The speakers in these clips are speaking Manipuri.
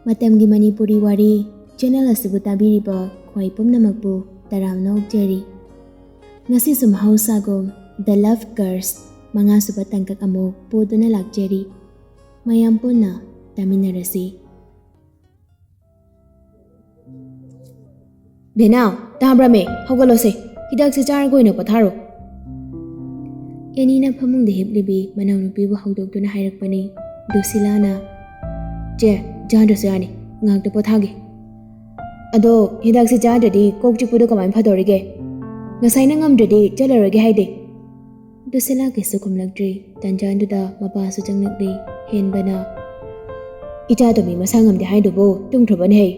Matamgi Manipuri Wari channel asibu tabiriba khwai pumnamakpu taramna okjari. Ngasi sum hausagom The Love Curse manga suba tangkak amo poduna lakjari. Mayam punna taminarasi. Bena, tabrame, hawgalose. Hidak se char goina patharo. Yanina phamungda hiplibi manawnupibu hawdokduna hairakpani. Dusilana. Je, jandra yani, ngakta pothage. Ado, hidak se jadadi kokchipudo kamain phadorige. Ngasai na ngamdadi chalarage haide. Dusila ke sukumlagdri, tanjanduda mapasu changnakdi, henbana. Ita to mi masangamdi haidubo, tungtraban hei.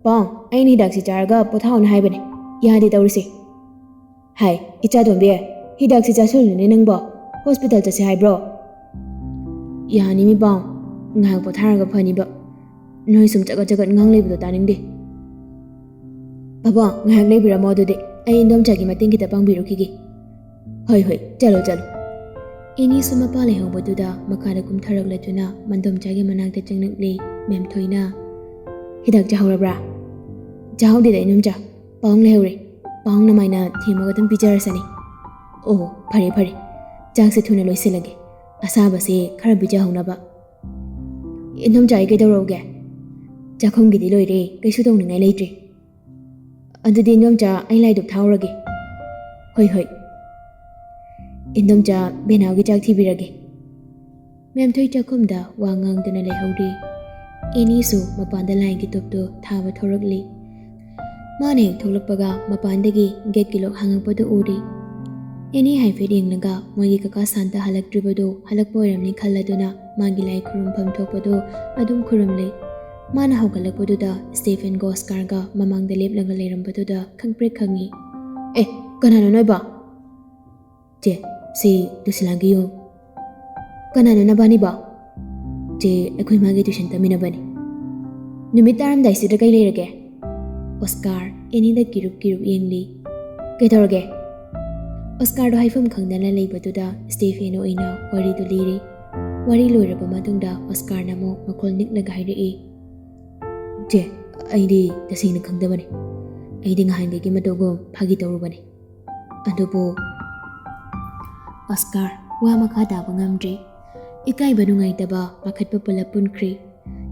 Pong, aini hidak se jarga pothaw na haibane. Yadi tawrisi. Hai, ita to be. Hidak se jasulne nangbo. Hospital ta se haibro. Yani mi pong. Ngahak potharaga phaniba. Noi sum chagat ngang leibdo taningdi. Baba, ngahak leibira modode. Ai indom chagi mating kita pangbirukhigi. Hoi, chalo. Ini suma pale hongboduda makada kumtharak latuna mandom chagi manakta changnakli memthoina. Hidak jahorabra. Jahodi da inum cha. Paung lehore. Paung na maina thimaga tum pijarasani. Oh, phare. Chak se thuna loisilage. Asaba se khara bijahonaba. Indom chai ke dawroge. Chakhom gidi loire kaisu tongningai leitri. Adudi indom cha ai laiduk thawrage. Hoi. Indom cha benawgi chak thibirage. Memthoi chakhomda wangang duna lehori. Eni su mapanda lain ki topto thaba thorakli. Mane tholakpaga mapandagi gate ki lok hangakpado uri. Eni haifed yenglaga mogi kaka santa halaktribado halakpa oiramni khalladuna magi lai khurumpham thokpado adum khuramle. Mana hawgalakpaduda Stephen Goskarga mamangda leplaga leirambaduda khangprek khangi. Kanano noiba? Je, si Dusilangi yo. Kanano nabani ba? Je, akoy magi tuition taminabani. Numit taramday sida kay leirage. Oscar, inida kirup yengli. Kaitorage. Oscar do haifam khangdana leibaduda Stephen o ina wari do liri. Wari loiraba matungda Oscar namo makhol niklaga hairei. Je, aidi tasingna khangdabani. Aidi ngahangagi matogo phagi tawrubani. Adubo Oscar wa makha taba ngamdri. Ikaiba nungaitaba pakhatpa pula punkri.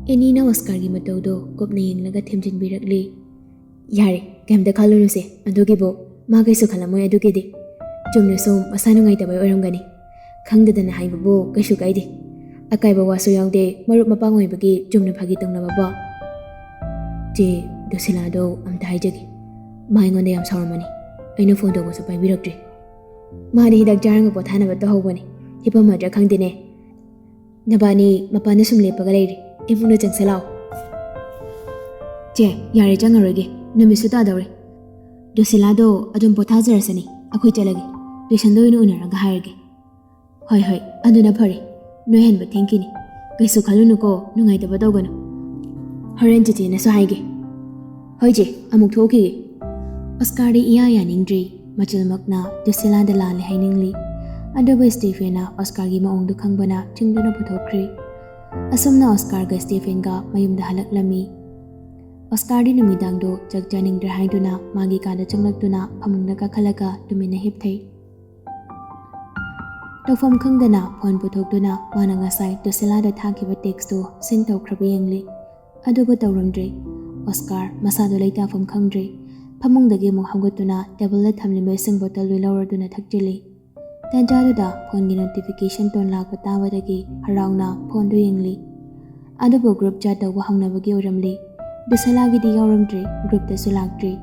Enina Oscar gi matawdo kopna yenglaga themjinbirakli. Yare, kamda khalunuse adugibo magaisu khalamoy adugidi. Chumne som masanu ngaitaba oiramgani. Khangdadana haibabo kaishu kaide. Akaiba wasu yaude marup mapangoibagi chumne phagi tongnababa. Je, Dusilado amta haijagi. Maingonde yam sawramani. Aina phone tawbasu paibirakdri. Mani hidak jaranga pothanaba tahawbani. Hipamadra khangdine. Nabani mapana sum lepaga leiri. Imuna changsalao. Je, yare changaroge. Namisu tadawre. Dusilado adum pothazarasani. Akhoi chalage. Tuition doinu unaraga hairage. Hoi, aduna phare. Nohenba thankini. Kaisu khalunu ko nungaitaba tawganu. Horen chichi nasu haige. Hoi je, amuk thokige. Oscar iya yaningdri. Machilmakna Dusilada lale hainingli. Adoba Stephena Oscar gi maongdu khangbana chingduna puthokri. Asumna Oscar ga Stephen ga mayumda halaklami. Oscar di numidangdo jakjaningdra haiduna magi kada changlaktuna phamungda ka khalaga tumina hipthai. Tawfam khangdana phone puthokduna mana ngasai Dusilada thakiba text to send tawkhrabi yengli. Adoba tawramdri. Oscar masado leita fam khangdri. Phamungdagi mo hawgatuna table thamlimba sing bottle wi lawraduna thakjili. Tanjaduda phone gi notification ton lakpa tabadagi harauna phone do yengli. Adobo group chat tawba hangnabagi oramli. Dusalagi di yawramdri group da sulakdri.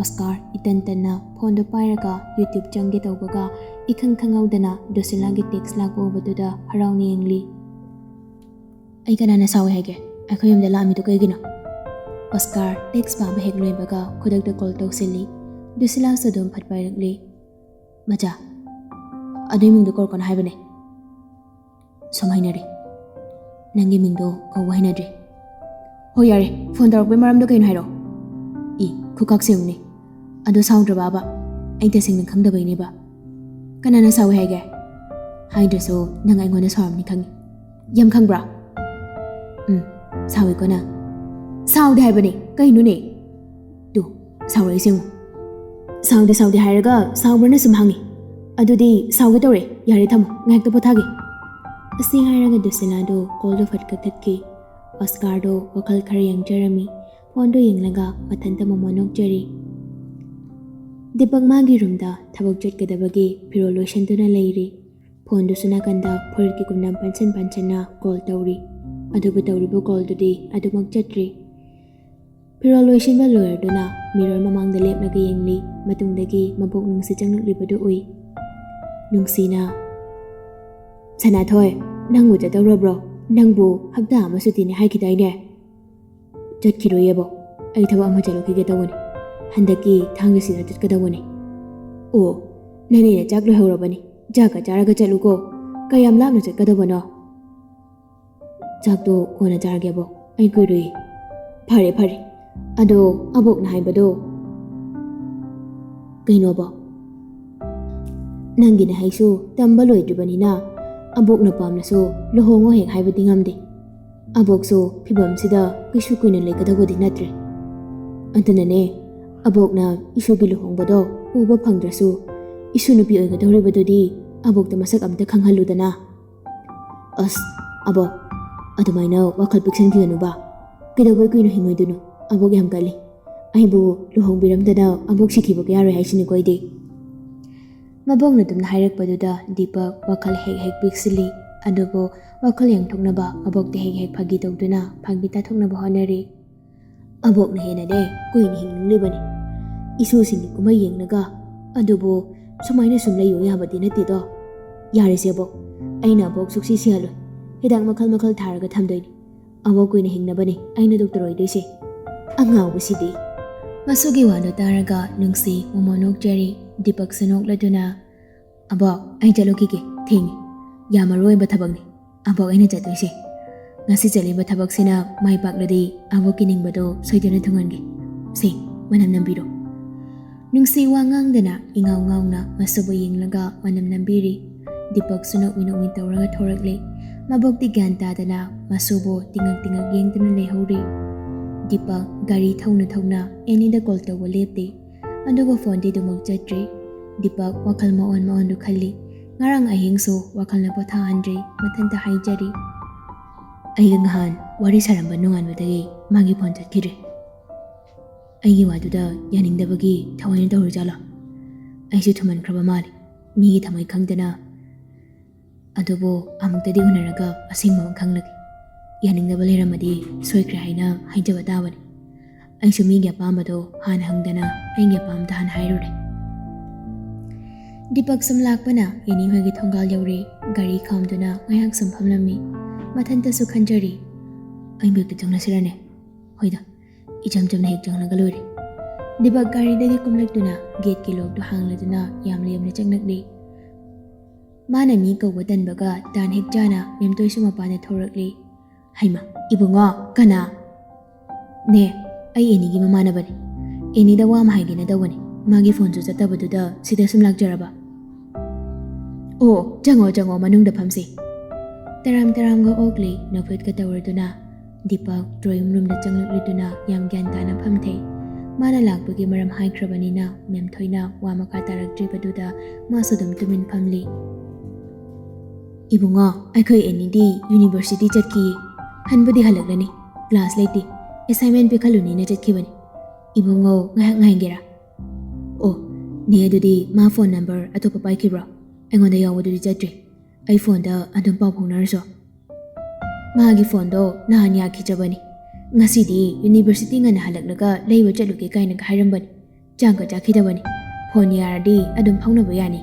Oscar itantanna phone do pairaga YouTube changi tawbaga ikhang khangawdana Dusalagi text lakpa obaduda harauna yengli. Ai kanana sawi hage. Akhoyamda lami to kaygino. Oscar text pa hek loibaga khudakta call tawsili. Dusila sadom phatpairakli. Macha. Adui mingdo kor kon haibane. Somainare. Nangi mingdo ko wahinadre. Ho yare, phone tarak be maramdo kain hairo. Khukak seungni. Ado soundra baba. Aita singna khangdabai ba. Kanana sawi haige. Haidraso nang aingona saramni khangi. Yam khangbra. Sawi kona Saudi haibani, kainu ne? Tu, sauri singu. Saudi hairaga, saubrana sumhangi. Adudi, sauga tore, yari thamu, ngak to pothagi. Asi hairaga Dusilado, koldo fatkatki. Oscardo, wakal kari yang Jeremy, pondo yang laga, matanta momonok jeri. Deepak magi roomda thabak chutgadabagi pirolotion tuna leiri. Pondo sunakanda phorki kumnam panchana call tawri. Adubu tawribu call dudi adumak chatri. Pirolotion ba lawyer duna mirror mamang dalep naga yengli matungdagi mabok nungsi changlibadu ui. Nungsina Ningthouja nangbu jatawrabro nangbu hakda amasuti ni haikidai ne. Chatkiroyebo ai thaba ama chalokige tawani. Handaki thangsi da chutgadawani. O nani na chaklo hawrabani. Jaka charaga chaluko kayam lapna chutgadabano. Chakto kona chargebo ai kuirui. Phare ado abok na haibado kainobo nangi na haisu tamba loidribanina abok na pamnaso lohongo hek haibadi ngamde. Abok so phibam sida kishu kuina lekadabodi natre. Antanane abok na isu gi lohongbado uba phangdrasu isu nupi oigadoribadodi abok da masak amta khanghaludana. As abok adumaina wakal piksan kiganuba kidabai kuina hingoidunu abok yam kali aibu lohongbiramdana abok sikhiba kayare haisini koide. Mabok na tumna hairakpaduda Deepak wakal hek piksili adubo wakal yang thoknaba abok de hek phagi tawduna phagi ta thoknaba honari. Abok na hena de kuini hinglibani isu sini kuma yengnaga adubo sumaina sumlayo yabadi nati do yare sebo aina abok suksi sialo hidak makal tharaga thamdoini abok kuina hingnabani aina doctor oidese angaw busidi masugi wado taraga nungsi momonok jeri Deepak sanok laduna abok ai jalokige thingi yamaroi ba thabakni abok aina jatoise ngasi jaliba thabak sina mai pakladi abok kiningbado soidana thungange se manam nambiro. Nungsi wangang dana ingaw na masubo yenglaga manam nambiri. Deepak sunok winok tawraga thorakle mabok di ganta dana masubo tingak yengduna lehori. Deepak gari thawna eni da call tawa lepte adugo phone di dumok chatri. Deepak wakal maon du khalli ngarang ahingso wakal na potha andre mathanta haijari. Aiga ngahan wari saramba nungan badagi magi phone chatkire. Aigi waduda yaningdabagi thawaina tawrujala aisu thuman khraba mali migi thamai khangdana adubo amuktadi unaraga asingma khanglagi yaningdaba leramadi soikre haina haijaba tabani aisu migi apambado han hangdana aigi apamda han hairure. Deepak samlakpana eni hoigi thongal yaure gari khamduna ngayak samphamlami mathanta su khanjari aimbekta changlasirane hoida icham chamna hek changlaga lori. Deepak gari dagi kumlaktuna gate ki lok du hangladuna yamna changnakli mana mi kawba tanbaga tan hek jana memtoi su mapana thorakli. Haima ibungo kana ne ai eni gi mamana bani eni da wam haigina dawani magi phone su chatabaduda sida sum lakjaraba. O jango manung da phamsi taram ga okli nafet ka tawraduna. Deepak drawing room da changlakliduna yam gyan tana phamthei mana lakpagi maram haikrabanina memthoina wamaka tarakdribaduda masudum tumin phamli. Ibungo aikhoi enidi university chatki hanbudi halaglani class laiti assignment pe khaluni na chatkibani. Ibungo ngaingera o ne adudi ma phone number atopa paikibra engonda yawududi chatri ai phone da adum paw phonarso magi phone do nahan yakhijabani ngasidi university ngana halaknaga leiba chaluke kaina hairambani changka chakhidabani phone yaradi adum phaunaba yani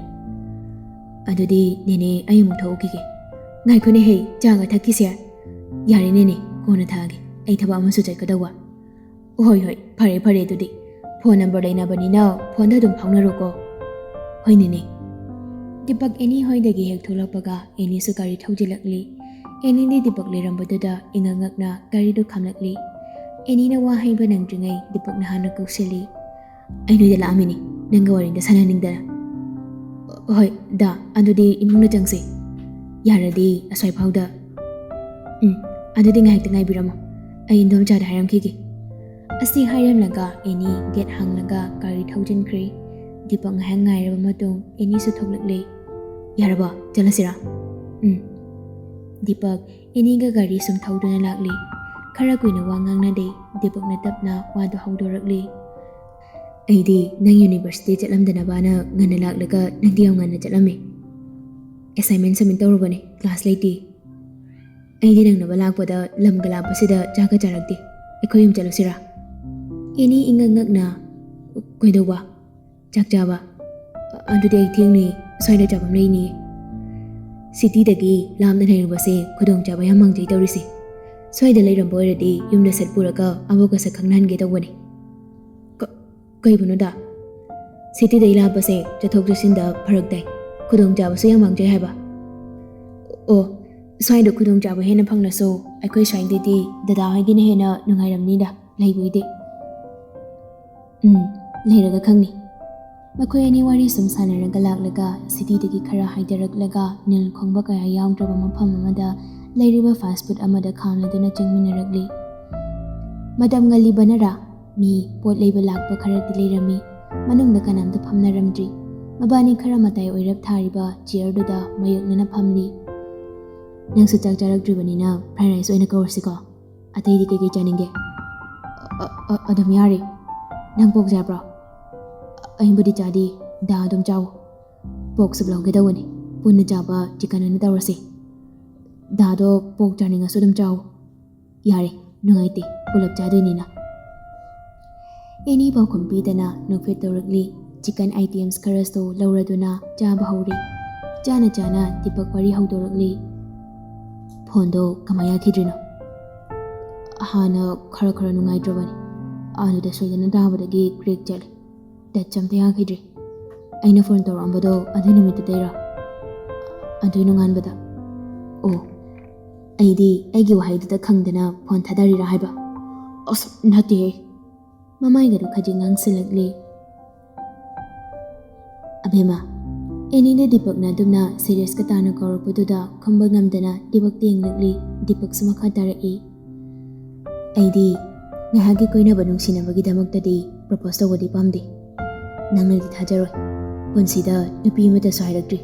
adudi nene ayimu thokige ngaikone hei changa thakise yari nene kona thage ai thaba amasu chaikadawa hoi phare dudi phone number leina bani na phone da dum phaunaroko hoi nene. Deepak eni hoidagi hek tholapaga eni su gari thawjilakli eni ni Deepak lerambaduda ingangakna gari du khamlakli eni na wa haiba nangdringai Deepak na hana kausili ainu da lamini nanga warin da sananingdana hoi da adudi imungna changse yaradi aswai phauda adudi ngai biramo ai indom cha da haram kigi Asi hairamlaga Eni get hanglaga gari thaujinkri Dipak ngahang ngairaba matung Eni su thoklakle Yaraba jalasira Dipak Eni ga gari sum thauduna lakli Khara kuina wa ngangna de Dipak na tapna wadu haudorakli Aidi nang university chatlamdana bana ngana laklaga nangdiyaw ngana chatlame Assignment submit tawrubane class leiti Aidi nang nabalakpada lamga lakpasida jaga charakti Aikoy yum chalusira Eni ingangakna Koidoba Chakjaba Andude ay tiyangni Soyda jabam layni City dagi lamna nairubase Kudong jaba yamang jay tawrisi Soyda layram boyradi Yumda satpuraka Awoga sa kangnan gay tawani Kay bunuda City day labase Jathok jasinda paragday Kudong jaba so yamang jay haiba O Soyda kudong jaba hena pangna so Aikoy soyda di Dada haygina hena Nungayram nida Laybuidi Layraga khangni Makoy ani wari sum sanaraga laklaga city dagi khara haidaraklaga nil khongba kaya yaungdraba mafam amada lairiba fast food amada khamladuna changminaragli madam ngali banara mi pot leiba lakpa khara di leirami manungda kanamda phamnaramdri mabani khara matai oirap thariba chair duda mayoknana phamli nangsu chak charakdribanina fried rice oina kawrsiko atai di keke chaninge adam yari nang pok jabra Aimbudi jadi da dum jaw pok sablaw ge dawani punna jaba chicken na dawrasi da do pok janinga sudum jaw yare nungaiti pulap jaduni na Eni baw kompidana nokfet tawrakli chicken items karasto lawraduna jaba hawri jana tipak wari hawdorakli phondo kamaya khidrino hana khara nungai drabani anu da soidana dabadagi creek jale Dacham tayang hidri Aina phone tawrambado adui namita tayra Adui nunganbada Oh Aidi aigi wahayduda khangdana phone thadarira haiba Os nati Mamai gadu khaji ngangsilagli Abema Eni ne Dipak na dumna serious ka tanu kawrapududa khamba ngamdana Dipak tiyanglagli Dipak sumakha tarai Aidi ngahagi koinaba nungsinabagi damaktadi propose tawadi pamdi Nangna di thajaroi Punsida nupi mata so hairakdri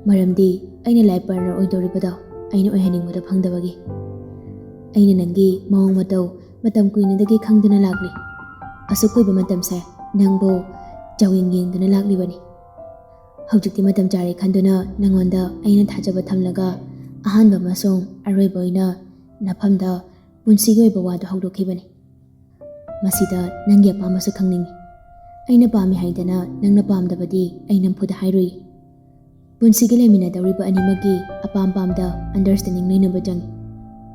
Maramdi aina life partner oidoribada aina oihaningmada phangdabagi Aina nangi mawang matau matam kuinadagi khangdana lagli Asukoiba matamse nangbo jawing yengdana laglibani Haujikti matam jare khanduna nangonda aina thajaba thamlaga ahanba masong aroiba oina nafamda punsigi oiba wadu haudokhibani Masida nangi apamasu khangningi Aina pami haidana nangna pamdabadi aina phuda hairui Punsigi lemina dawriba animagi apam-pamda understanding nainaba jangi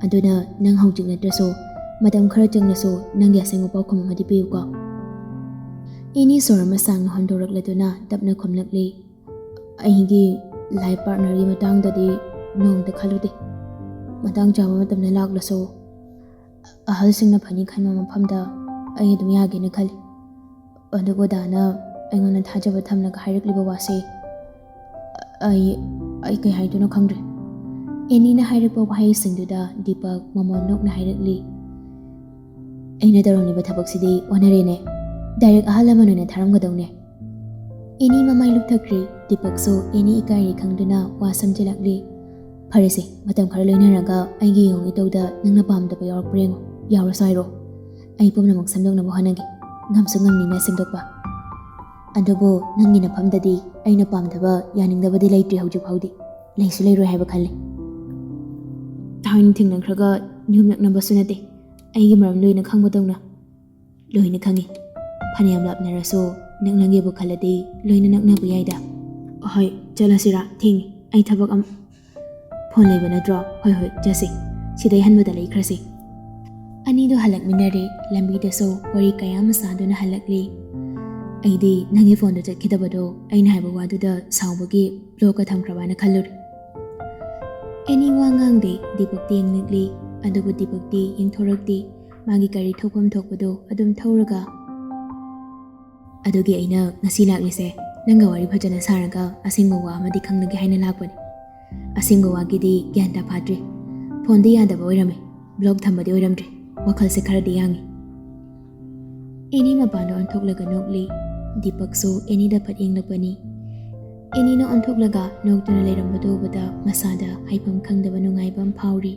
Aduna nang haujik natraso matam khara changnaso nangya sengo pawkham amadi piyuko Eni sorama sang hondorakladuna tapna khomlakli Aigi life partner gi matangdadi nongda khalude Matang jaba matamna laklaso Ahal singna phani khanma mafamda ai adum yagena khali Adugo dana aingona thajaba thamlaga hairakliba wase ai kai haiduna khangdre Eni na hairakpa wahai singduda Dipak mamonok na hairakli Aina daroniba thabaksidi wanarene direct ahalama nona tharamgadawne Eni mamai lukthakri Dipak so Eni ikairi khangduna wa samjelakli Pharese matam khara loinaraga aigi yong itawda nangna pamdaba yarakprengo yawrasairo ai pumnamak samdoknaba honagi Ngamsu ngamnina semdokpa Adubo nangi nafamdadi aina pamdaba yaningdabadi laitri haujik haudi Laisu lairoi haiba khalli Thain thingnakhraga nyumnaknaba sunate Aigi maram loina khangbadawna Loina khangi Phaniyam lapnaraso naknangebu khaladi loina naknabu yaida Hoi chalasira thingi ai thabak am Phone laiba nadro hoi jasi Sidai hanbada laikhrasi Anido halak minare lambi daso wari kaya masaduna halakli Aidi nangi phone do chatkidabado aina haiba waduda sawbagi bloka thamkrabana khalluri Eni wangangde Dipak tiyanglagli adubu Dipak ti yengthorakti magi kari thokpam thokpado adum thauraga Adugi aina ngasi laklise nanga wari phajana saraga asingba wa amadi khangnagi haina lakpani Asingba wagidi gyanta phadri phone di yadaba oirame blog thambadi oiramdri Wakal se khara diyangi ꯑꯦꯅꯤ ꯃꯄꯥꯟꯗ ꯑꯣꯟꯊꯣꯛꯂꯒ ꯅꯣꯛꯂꯤ ꯗꯤꯄꯛꯁꯨ ꯑꯦꯅꯤꯗ ꯐꯠ ꯌꯦꯡꯂꯛꯄꯅꯤ ꯑꯦꯅꯤꯅ ꯑꯣꯟꯊꯣꯛꯂꯒ ꯅꯣꯛꯇꯨꯅ ꯂꯩꯔꯝꯕꯗꯨ ꯎꯕꯗ ꯃꯁꯥꯗ ꯍꯥꯏꯐꯝ ꯈꯪꯗꯕ ꯅꯨꯡꯉꯥꯏꯕ ꯑꯃ ꯐꯥꯎꯔꯤ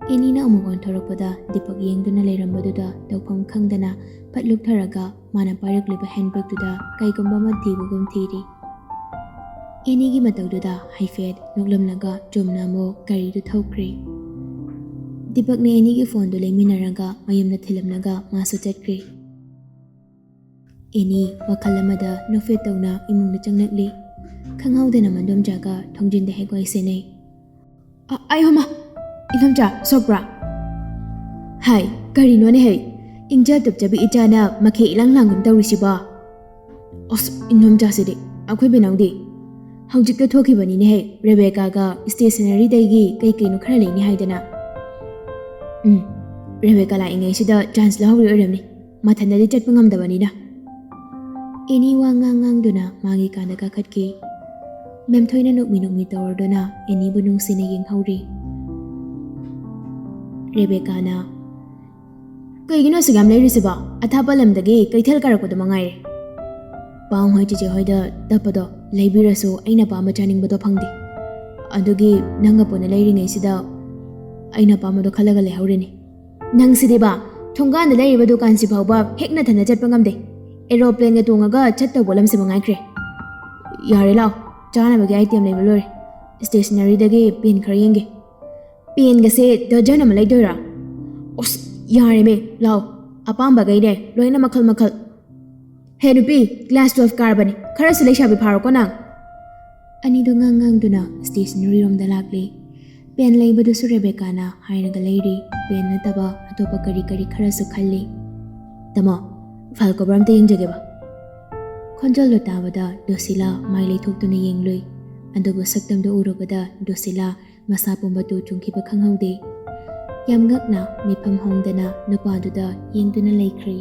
ꯑꯦꯅꯤꯅ ꯑꯃꯨꯛ ꯑꯣꯟꯊꯣꯔꯛꯄꯗ ꯗꯤꯄꯛ ꯌꯦꯡꯗꯨꯅ ꯂꯩꯔꯝꯕꯗꯨꯗ ꯇꯧꯐꯝ ꯈꯪꯗꯅ ꯐꯠ ꯂꯨꯞꯊꯔꯒ ꯃꯥꯅ ꯄꯥꯏꯔꯛꯂꯤꯕ ꯍꯦꯟꯕꯦꯒꯇꯨꯗ ꯀꯩꯒꯨꯝꯕ ꯑꯃ ꯊꯤꯕꯒꯨꯝ ꯊꯤꯔꯤ ꯑꯦꯅꯤꯒꯤ ꯃꯇꯧꯗꯨꯗ ꯍꯥꯏꯐꯦꯠ ꯅꯣꯛꯂꯝꯂꯒ ꯆꯨꯝꯅ ꯑꯃꯨꯛ ꯒꯥꯔꯤꯗꯨ ꯊꯧꯈ꯭ꯔꯦ ꯗꯤꯄꯛꯅ ꯑꯦꯅꯤꯒꯤ ꯐꯣꯟꯗꯨ ꯂꯩꯃꯤꯟꯅꯔꯒ ꯃꯌꯨꯝꯗ ꯊꯤꯜꯂꯝꯂꯒ ꯃꯥꯁꯨ ꯆꯠꯈ꯭ꯔꯦ ꯑꯦꯅꯤ ꯋꯥꯈꯜ ꯑꯃꯗ ꯅꯣꯛꯐꯦꯠ ꯇꯧꯅ ꯏꯃꯨꯡꯗ ꯆꯪꯂꯛꯂꯤ ꯈꯪꯍꯧꯗꯅ ꯃꯟꯗꯣꯝꯆꯥꯒ ꯊꯣꯡꯖꯤꯟꯗ ꯍꯦꯛ ꯋꯥꯏ ꯁꯦꯟꯅꯩ ꯑꯌꯣꯃ ꯏꯟꯗꯣꯝꯆꯥ ꯁꯣꯛꯄ꯭ꯔꯥ ꯍꯥꯏ ꯀꯔꯤꯅꯣꯅꯦ ꯍꯩ ꯏꯪꯖ ꯇꯨꯞꯆꯕꯤ ꯏꯆꯥꯅ ꯃꯈꯦ ꯏꯂꯥꯡ ꯂꯥꯡꯒꯨꯝ ꯇꯧꯔꯤꯁꯤꯕꯣ ꯑꯁ ꯏꯟꯗꯣꯝꯆꯥꯁꯤꯗꯤ ꯑꯩꯈꯣꯏ ꯕꯦꯅꯥꯎꯗꯤ ꯍꯧꯖꯤꯛꯇ ꯊꯣꯛꯈꯤꯕꯅꯤꯅꯦ ꯍꯩ ꯔꯦꯕꯦꯀꯥꯒ ꯁ꯭ꯇꯦꯁꯅꯔꯤꯗꯒꯤ ꯀꯩꯅꯣ ꯈꯔ ꯂꯩꯅꯤ ꯍꯥꯏꯗꯅ ꯔꯦꯕꯦꯀꯥ ꯂꯥꯛꯏꯉꯩꯁꯤꯗ ꯆꯥꯟꯁ ꯂꯧꯍꯧꯔꯤ ꯑꯣꯏꯔꯝꯅꯤ ꯃꯊꯟꯗꯗꯤ ꯆꯠꯄ ꯉꯝꯗꯕꯅꯤꯅ ꯑꯦꯅꯤ ꯋꯥ ꯉꯥꯡꯗꯨꯅ ꯃꯥꯒꯤ ꯀꯥꯟꯗ ꯀꯥꯈꯠꯈꯤ ꯃꯦꯝꯊꯣꯏꯅ ꯅꯣꯛꯃꯤ ꯇꯧꯔꯗꯨꯅ ꯑꯦꯅꯤꯕꯨ ꯅꯨꯡꯁꯤꯅ ꯌꯦꯡꯍꯧꯔꯤ ꯔꯦꯕꯦꯀꯥꯅ ꯀꯩꯒꯤꯅꯣ ꯑꯁꯨꯛ ꯌꯥꯝ ꯂꯩꯔꯤꯁꯤꯕꯣ ꯑꯊꯥꯞꯄ ꯂꯝꯗꯒꯤ ꯀꯩꯊꯦꯜ ꯀꯥꯔꯛꯄꯗꯣ ꯃꯉꯥꯏꯔꯦ ꯄꯥꯎ ꯍꯣꯏ ꯆꯤꯆꯦ ꯍꯣꯏꯗ ꯇꯞꯄꯗꯣ ꯂꯩꯕꯤꯔꯁꯨ ꯑꯩꯅ ꯄꯥꯝꯕ ꯆꯥꯅꯤꯡꯕꯗꯣ ꯐꯪꯗꯦ ꯑꯗꯨꯒꯤ ꯅꯪꯒ ꯄꯨꯟꯅ ꯂꯩꯔꯤꯉꯩꯁꯤꯗ ꯑꯩꯅ ꯄꯥꯝꯕꯗꯣ ꯈꯜꯂꯒ ꯂꯩꯍꯧꯔꯤꯅꯤ ꯅꯪꯁꯤꯗꯤꯕ ꯊꯣꯡꯒꯥꯟꯗ ꯂꯩꯔꯤꯕ ꯗꯨꯀꯥꯟꯁꯤ ꯐꯥꯎꯕ ꯍꯦꯛ ꯅꯊꯟꯗ ꯆꯠꯄ ꯉꯝꯗꯦ ꯑꯦꯔꯣꯄ꯭ꯂꯦꯟꯒ ꯇꯣꯡꯉꯒ ꯆꯠꯇꯧꯕ ꯂꯝꯁꯤ ꯃꯉꯥꯏꯈ꯭ꯔꯦ ꯌꯥꯔꯦ ꯂꯥꯛꯑꯣ ꯆꯥꯅꯕꯒꯤ ꯑꯥꯏꯇꯦꯝ ꯂꯩꯕ ꯂꯣꯏꯔꯦ ꯁ꯭ꯇꯦꯁꯅꯔꯤꯗꯒꯤ ꯄꯦꯟ ꯈꯔ ꯌꯦꯡꯒꯦ ꯄꯦꯟꯒꯁꯦ ꯗꯔꯖꯟ ꯑꯃ ꯂꯩꯗꯣꯏꯔꯥ ꯑꯁ ꯌꯥꯔꯦꯃꯦ ꯂꯥꯛꯑꯣ ꯑꯄꯥꯝꯕꯈꯩꯅꯦ ꯂꯣꯏꯅ ꯃꯈꯜ ꯃꯈꯜ ꯍꯦ ꯅꯨꯄꯤ ꯀ꯭ꯂꯥꯁ 12 ꯀꯥꯔꯕꯅꯤ ꯈꯔꯁꯨ ꯂꯩꯁꯥꯕꯤ ꯐꯥꯔꯣꯀꯣ ꯅꯪ ꯑꯅꯤꯗꯣ ꯉꯥꯡꯗꯨꯅ ꯁ꯭ꯇꯦꯁꯅꯔꯤꯔꯣꯝꯗ ꯂꯥꯛꯂꯤ ꯄꯦꯟ ꯂꯩꯕꯗꯨꯁꯨ ꯔꯦꯕꯦꯀꯥꯅ ꯍꯥꯏꯔꯒ ꯂꯩꯔꯤ ꯄꯦꯟ ꯅꯠꯇꯕ ꯑꯇꯣꯞꯄ ꯀꯔꯤ ꯈꯔꯁꯨ ꯈꯜꯂꯤ ꯇꯥꯃꯣ ꯐꯥꯏꯜ ꯀꯣꯕꯔ ꯑꯝꯇ ꯌꯦꯡꯖꯒꯦꯕ ꯈꯣꯟꯖꯦꯜꯗꯣ ꯇꯥꯕꯗ ꯗꯣꯁꯤꯂꯥ ꯃꯥꯏ ꯂꯩꯊꯣꯛꯇꯨꯅ ꯌꯦꯡꯂꯨꯏ ꯑꯗꯨꯕꯨ ꯁꯛꯇꯝꯗꯨ ꯎꯔꯨꯕꯗ ꯗꯣꯁꯤꯂꯥ ꯃꯁꯥ ꯄꯨꯝꯕꯗꯨ ꯆꯨꯡꯈꯤꯕ ꯈꯪꯍꯧꯗꯦ ꯌꯥꯝ ꯉꯛꯅ ꯃꯤꯐꯝ ꯍꯣꯡꯗꯅ ꯅꯨꯄꯥꯗꯨꯗ ꯌꯦꯡꯗꯨꯅ ꯂꯩꯈ꯭ꯔꯦ